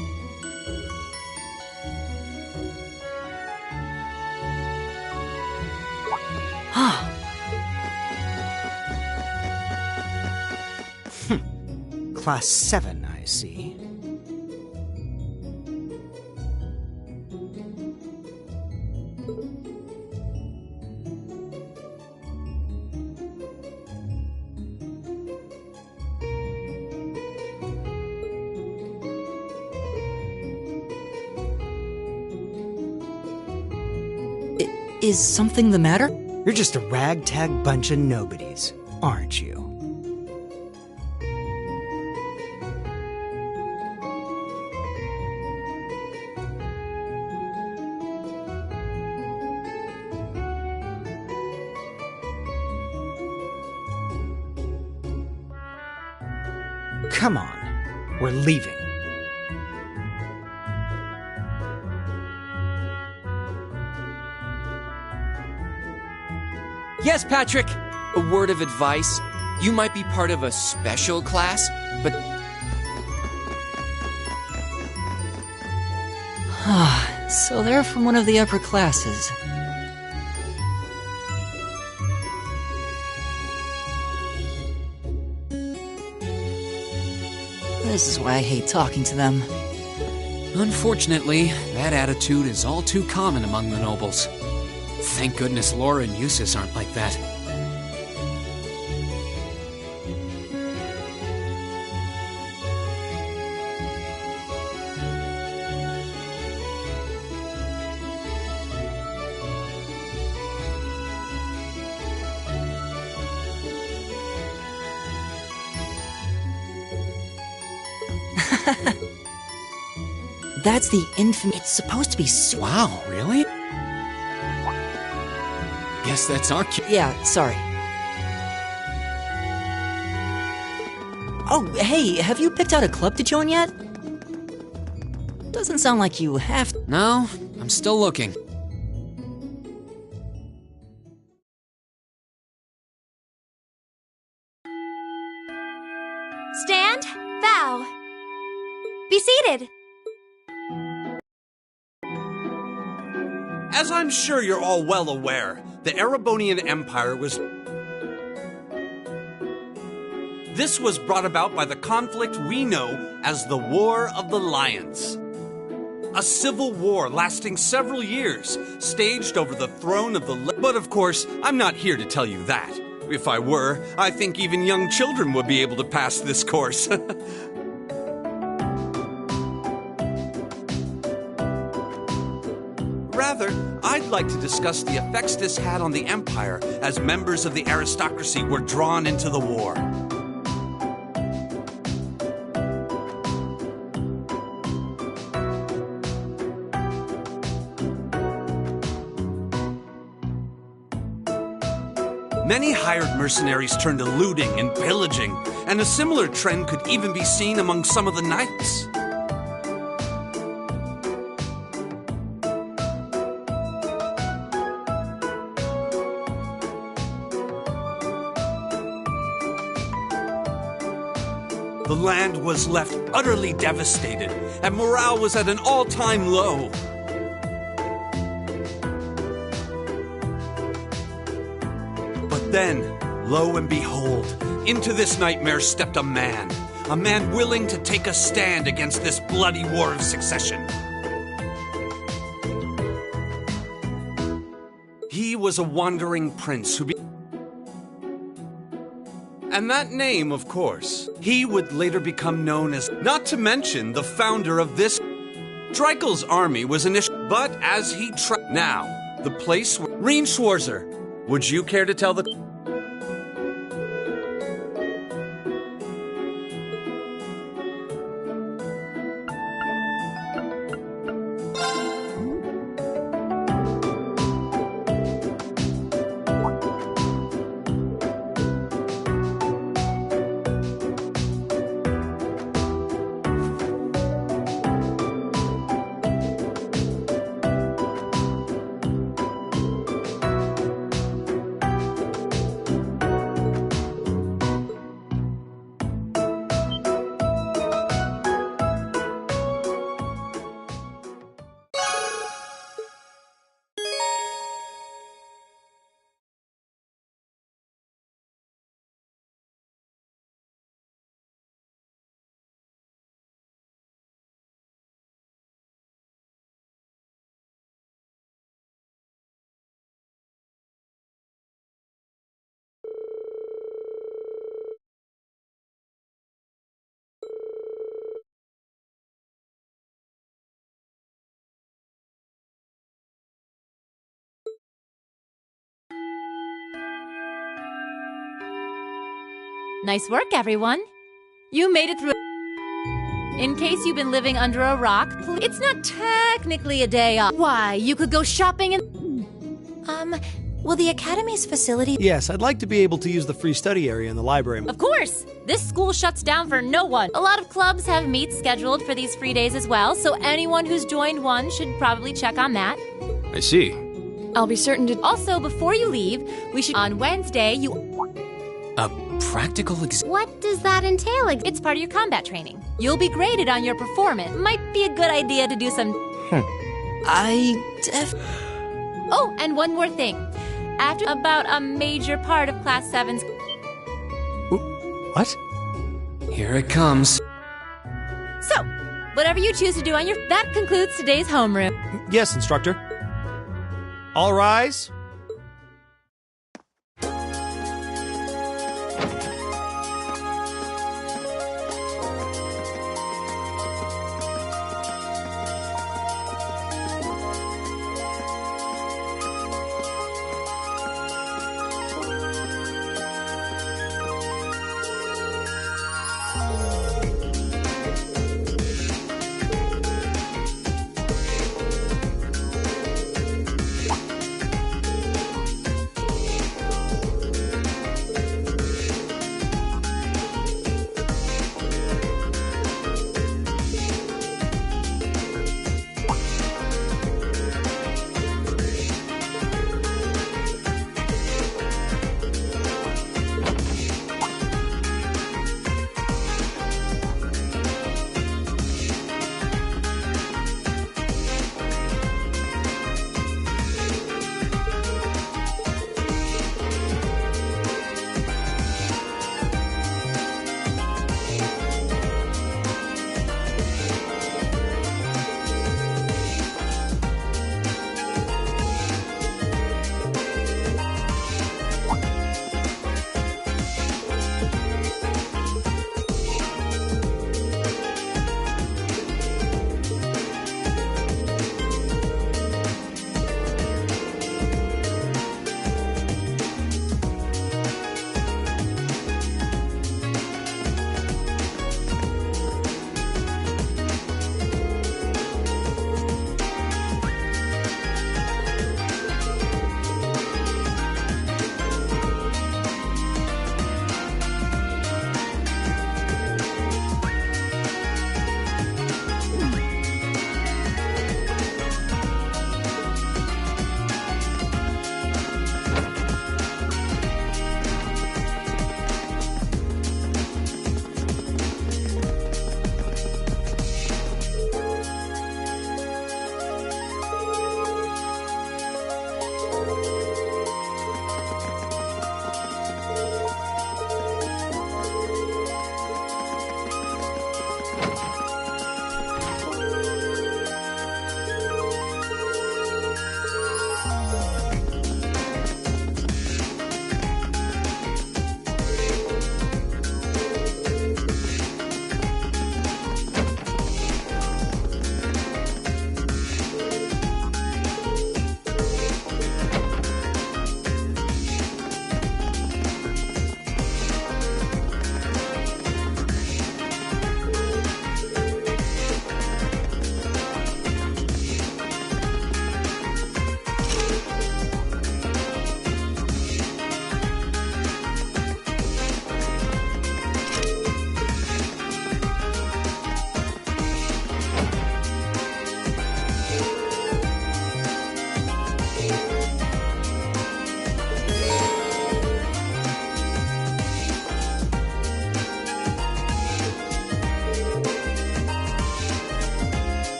Class 7, I see. Is something the matter? You're just a ragtag bunch of nobodies, aren't you? Come on, we're leaving. Yes, Patrick! A word of advice. You might be part of a special class, but... So they're from one of the upper classes. This is why I hate talking to them. Unfortunately, that attitude is all too common among the nobles. Thank goodness Laura and Eustace aren't like that. That's the infamous. It's supposed to be. Wow, really? Guess that's our cue. Yeah, sorry. Oh, hey, have you picked out a club to join yet? Doesn't sound like you have to. No, I'm still looking. Stand, bow. Be seated. As I'm sure you're all well aware, the Erebonian Empire was... This was brought about by the conflict we know as the War of the Lions. A civil war lasting several years, staged over the throne of the... But of course, I'm not here to tell you that. If I were, I think even young children would be able to pass this course. Rather, I'd like to discuss the effects this had on the Empire as members of the aristocracy were drawn into the war. Many hired mercenaries turned to looting and pillaging, and a similar trend could even be seen among some of the knights. The land was left utterly devastated, and morale was at an all-time low. But then, lo and behold, into this nightmare stepped a man willing to take a stand against this bloody war of succession. He was a wandering prince who and that name, of course, he would later become known as, not to mention the founder of this. Dreikel's army was initially, but as he now, the place, Reen Schwarzer, would you care to tell the... Nice work, everyone. You made it through. In case you've been living under a rock, it's not technically a day off. Why, you could go shopping and... Will the Academy's facility... Yes, I'd like to be able to use the free study area in the library. Of course! This school shuts down for no one. A lot of clubs have meets scheduled for these free days as well, so anyone who's joined one should probably check on that. I see. I'll be certain to... Also, before you leave, we should... On Wednesday, you... A practical What does that entail? It's part of your combat training. You'll be graded on your performance. Might be a good idea to do some... Oh, and one more thing. After about a major part of Class 7's... What? Here it comes. So, whatever you choose to do on your... That concludes today's homeroom. Yes, instructor. All rise.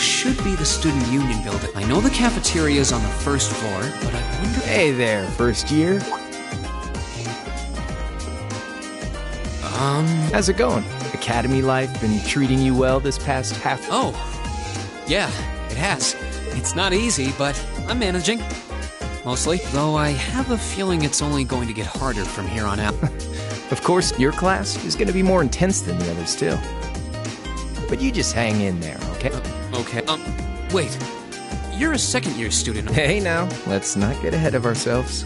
should be the student union building. I know the cafeteria is on the first floor, but I wonder... Hey there, first year. How's it going? Academy life been treating you well this past half? Oh, yeah, it has. It's not easy, but I'm managing. Mostly, though I have a feeling it's only going to get harder from here on out. Of course, your class is going to be more intense than the others too. But you just hang in there, okay? Okay. Wait. You're a second-year student. Hey now, let's not get ahead of ourselves.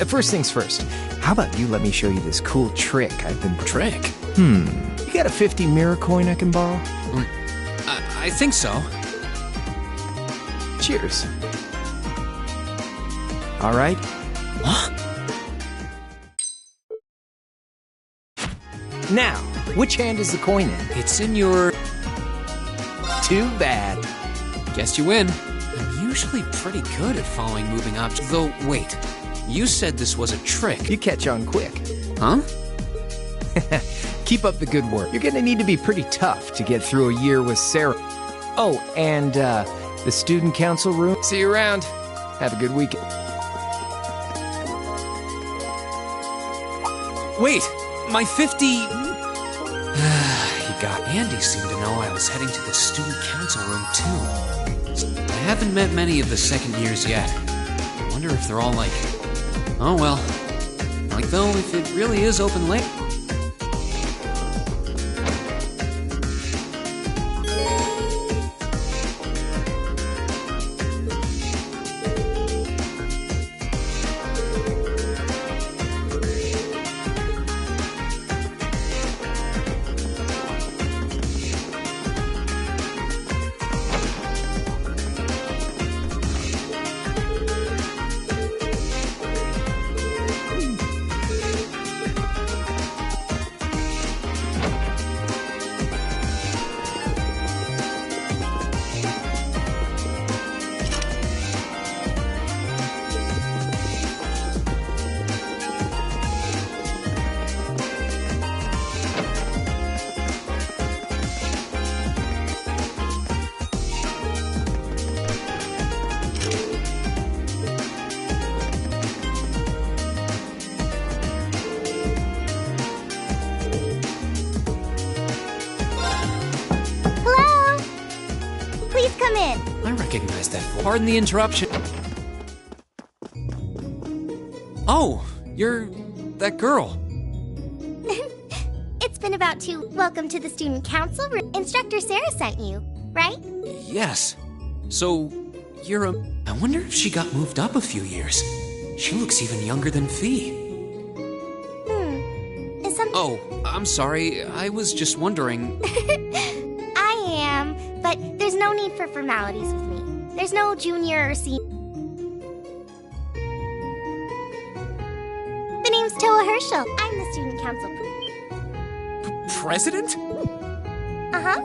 First things first, how about you let me show you this cool trick I've been... Trick? You got a 50 mirror coin I can borrow? I think so. Cheers. All right. Now, which hand is the coin in? It's in your... Too bad. Guess you win. I'm usually pretty good at following moving objects. Though, wait. You said this was a trick. You catch on quick. Huh? Keep up the good work. You're gonna need to be pretty tough to get through a year with Sarah. Oh, and the student council room. See you around. Have a good weekend. Wait, my 50... He got... Andy seemed to know I was heading to the student council room too. I haven't met many of the second years yet. I wonder if they're all like... Oh well. Like though, if it really is open late... I recognize that. Pardon the interruption. Oh, you're that girl. It's been about 2. Welcome to the student council room. Instructor Sarah sent you, right? Yes. So, you're a... I wonder if she got moved up a few years. She looks even younger than Fee. Is something... Oh, I'm sorry. I was just wondering... I am, but there's no need for formalities with me. There's no junior or senior. The name's Toa Herschel. I'm the student council president? Uh-huh.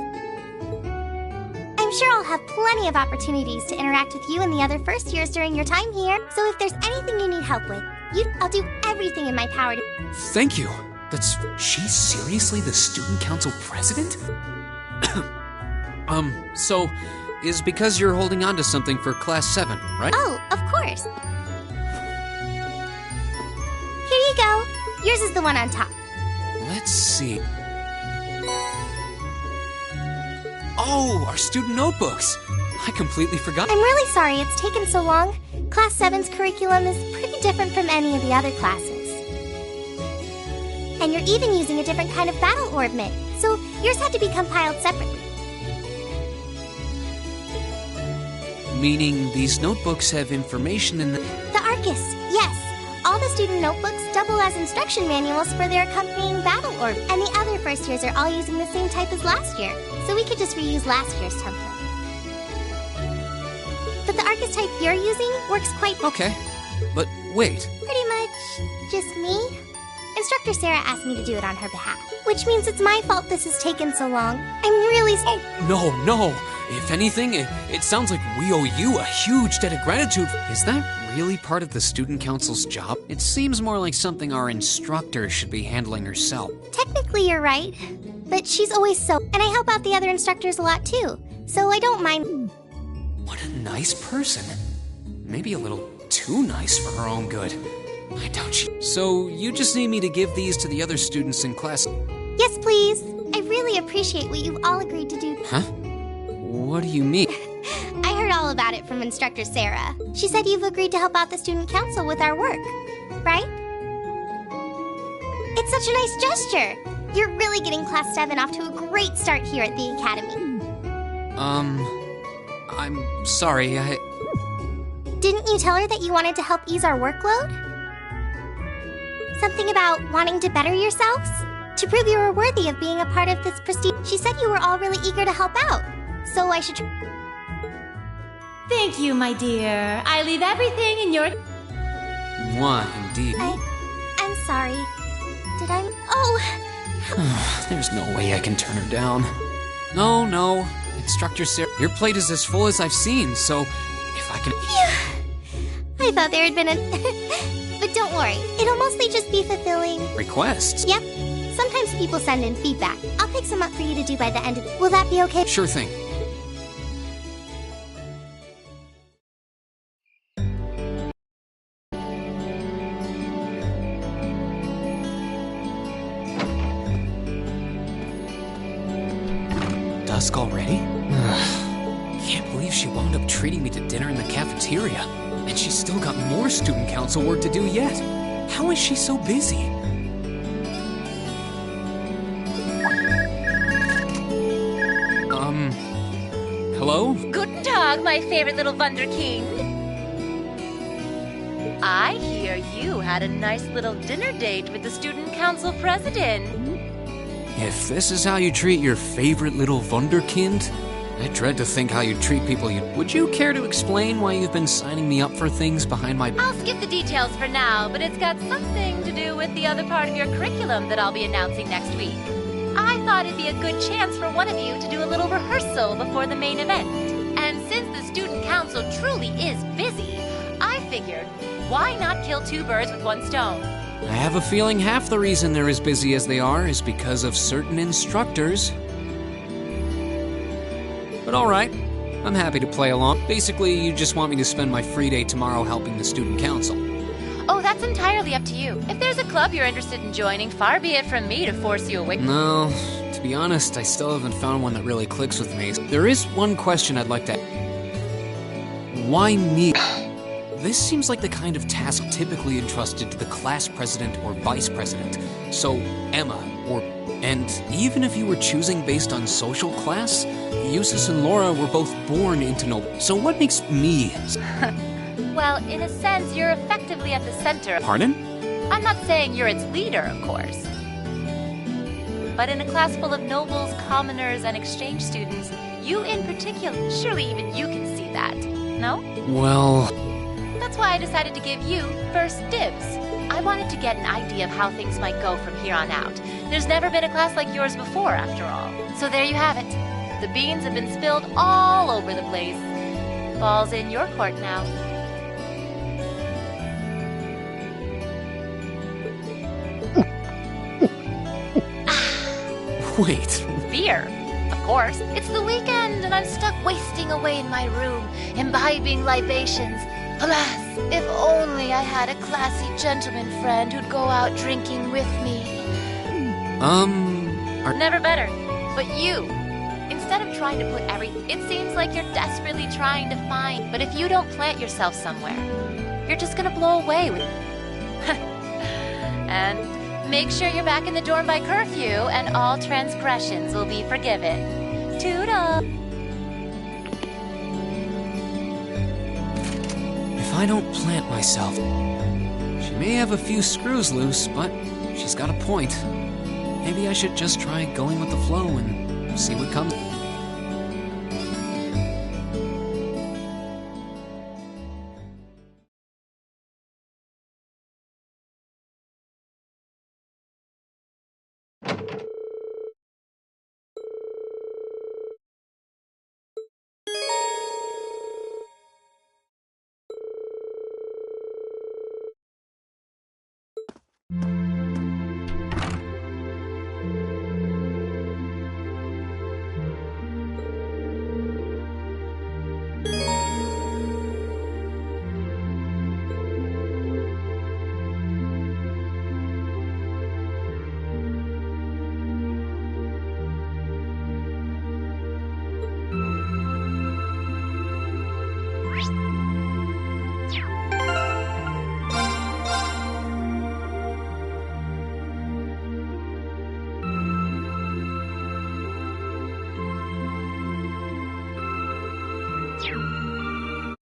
I'm sure I'll have plenty of opportunities to interact with you and the other first years during your time here. So if there's anything you need help with, I'll do everything in my power to... Thank you. She's seriously the student council president? So, is because you're holding on to something for Class 7, right? Oh, of course. Here you go. Yours is the one on top. Let's see. Oh, our student notebooks. I completely forgot. I'm really sorry it's taken so long. Class 7's curriculum is pretty different from any of the other classes. And you're even using a different kind of battle orb mitt, so yours had to be compiled separately. Meaning these notebooks have information in the... The Arcus, yes. All the student notebooks double as instruction manuals for their accompanying battle orb, and the other first years are all using the same type as last year, so we could just reuse last year's template. But the Arcus type you're using works quite... Okay, but wait. Pretty much just me. Instructor Sarah asked me to do it on her behalf, which means it's my fault this has taken so long. I'm really... Oh, no. If anything, it sounds like we owe you a huge debt of gratitude. Is that really part of the student council's job? It seems more like something our instructor should be handling herself. Technically, you're right. But she's always so... And I help out the other instructors a lot, too. So I don't mind... What a nice person. Maybe a little too nice for her own good. I doubt she... So, you just need me to give these to the other students in class? Yes, please. I really appreciate what you've all agreed to do. Huh? What do you mean? I heard all about it from Instructor Sarah. She said you've agreed to help out the student council with our work, right? It's such a nice gesture. You're really getting Class 7 off to a great start here at the Academy. I'm sorry, Didn't you tell her that you wanted to help ease our workload? Something about wanting to better yourselves? To prove you were worthy of being a part of this prestige. She said you were all really eager to help out. So I should... Thank you, my dear. I leave everything in your... Mwah, indeed. I'm sorry. Did I... Oh! There's no way I can turn her down. No. Instructor Sarah, your plate is as full as I've seen, so if I can... Phew. I thought there had been a... But don't worry, it'll mostly just be fulfilling... Requests? Yep. Sometimes people send in feedback. I'll pick some up for you to do by the end of... Will that be okay? Sure thing. Dusk already? Can't believe she wound up treating me to dinner in the cafeteria. And she's still got more student council work to do yet. How is she so busy? Hello? Guten Tag, my favorite little Wunderkind. I hear you had a nice little dinner date with the student council president. If this is how you treat your favorite little Wunderkind, I dread to think how you treat people you... Would you care to explain why you've been signing me up for things behind my... I'll skip the details for now, but it's got something to do with the other part of your curriculum that I'll be announcing next week. I thought it'd be a good chance for one of you to do a little rehearsal before the main event. And since the student council truly is busy, I figured, why not kill two birds with one stone? I have a feeling half the reason they're as busy as they are is because of certain instructors. But alright, I'm happy to play along. Basically, you just want me to spend my free day tomorrow helping the student council. Oh, that's entirely up to you. If there's a club you're interested in joining, far be it from me to force you away. No, to be honest, I still haven't found one that really clicks with me. There is one question I'd like to... Why me? This seems like the kind of task typically entrusted to the class president or vice president. So, Emma, or... And even if you were choosing based on social class, Eustace and Laura were both born into noble. So what makes me... Well, in a sense, you're effectively at the center. Pardon? I'm not saying you're its leader, of course. But in a class full of nobles, commoners, and exchange students, you in particular, surely even you can see that, no? Well... That's why I decided to give you first dibs. I wanted to get an idea of how things might go from here on out. There's never been a class like yours before, after all. So there you have it. The beans have been spilled all over the place. Ball's in your court now. Wait. Beer. Of course. It's the weekend, and I'm stuck wasting away in my room, imbibing libations. Alas, if only I had a classy gentleman friend who'd go out drinking with me. Never better. But you, instead of trying to put everything... It seems like you're desperately trying to find... But if you don't plant yourself somewhere, you're just gonna blow away with... And make sure you're back in the dorm by curfew, and all transgressions will be forgiven. Toodle! If I don't plant myself... She may have a few screws loose, but she's got a point. Maybe I should just try going with the flow and see what comes.